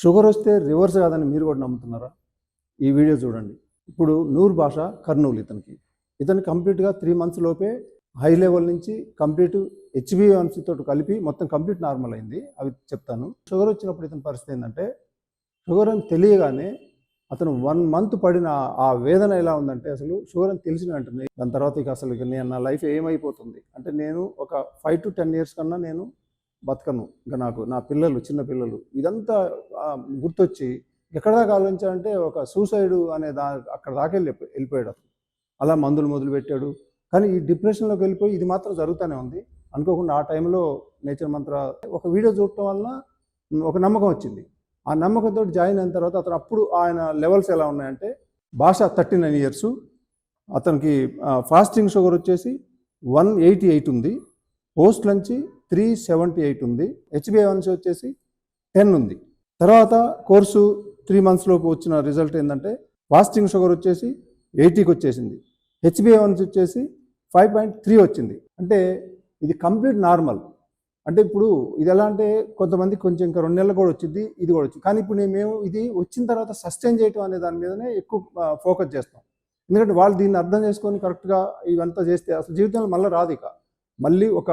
Sugar వస్తే reverse కాదని మీరు కూడా నమ్ముతున్నారా? ఈ వీడియో చూడండి. ఇప్పుడు నూర్ భాష కర్నూలు ఇతను కంప్లీట్గా 3 months లోపే హై లెవెల్ నుంచి కంప్లీట్ HbA1c తోటి కలిపి మొత్తం కంప్లీట్ నార్మల్ అయింది. అవి చెప్తాను. షుగర్ వచ్చినప్పుడు ఇతని పరిస్థితి ఏంటంటే, షుగర్ అని తెలియగానే అతను 1 month పడిన ఆ వేదన ఎలా ఉందంటే, అసలు షుగర్ అని తెలిసిన వెంటనే దాని తర్వాత ఇక అసలు నేను నా లైఫ్ ఏమైపోతుంది అంటే, నేను ఒక 5 to 10 years కన్నా నేను బతకను, ఇంకా నాకు నా పిల్లలు చిన్న పిల్లలు ఇదంతా గుర్తొచ్చి ఎక్కడ దాకా ఆలోచించాలంటే ఒక సూసైడ్ అనే అక్కడ దాకా వెళ్ళిపోయాడు అతను. అలా మందులు మొదలుపెట్టాడు. కానీ ఈ డిప్రెషన్లోకి వెళ్ళిపోయి ఇది మాత్రం జరుగుతూనే ఉంది. అనుకోకుండా ఆ టైంలో నేచర్ మంత్ర ఒక వీడియో చూడటం వలన ఒక నమ్మకం వచ్చింది. ఆ నమ్మకంతో జాయిన్ అయిన తర్వాత అతను అప్పుడు ఆయన లెవెల్స్ ఎలా ఉన్నాయంటే, భాష 39 years, అతనికి ఫాస్టింగ్ షుగర్ వచ్చేసి 188 ఉంది, పోస్ట్ లంచ్ 378 ఉంది, HbA1c వచ్చేసి 10 ఉంది. తర్వాత కోర్సు 3 months లోపు వచ్చిన రిజల్ట్ ఏంటంటే, ఫాస్టింగ్ షుగర్ వచ్చేసి 80కి వచ్చేసింది, HbA1c వచ్చేసి 5.3 వచ్చింది. అంటే ఇది కంప్లీట్ నార్మల్. అంటే ఇప్పుడు ఇది ఎలా అంటే, కొంతమంది కొంచెం ఇంకా 2 నెలలు కూడా వచ్చింది, ఇది కూడా వచ్చింది. కానీ ఇప్పుడు మేము ఇది వచ్చిన తర్వాత సస్టైన్ చేయటం అనే దాని మీదనే ఎక్కువ ఫోకస్ చేస్తాం. ఎందుకంటే వాళ్ళు దీన్ని అర్థం చేసుకొని కరెక్ట్గా ఇవంతా చేస్తే అసలు జీవితంలో మళ్ళీ రాదు. ఇక మళ్ళీ ఒక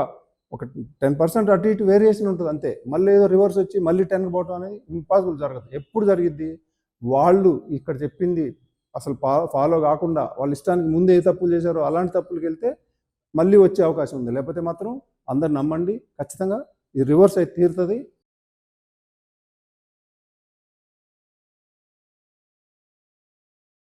10% అటు ఇటు వేరియేషన్ ఉంటుంది అంతే. మళ్ళీ ఏదో రివర్స్ వచ్చి మళ్ళీ 10కి పోవటం అనేది ఇంపాసిబుల్ జరగదు. ఎప్పుడు జరిగిద్ది? వాళ్ళు ఇక్కడ చెప్పింది అసలు ఫాలో కాకుండా వాళ్ళ ఇష్టానికి ముందు ఏ తప్పులు చేశారో అలాంటి తప్పులకు వెళ్తే మళ్ళీ వచ్చే అవకాశం ఉంది. లేకపోతే మాత్రం అందరు నమ్మండి, ఖచ్చితంగా ఇది రివర్స్ అయితే తీరుతుంది.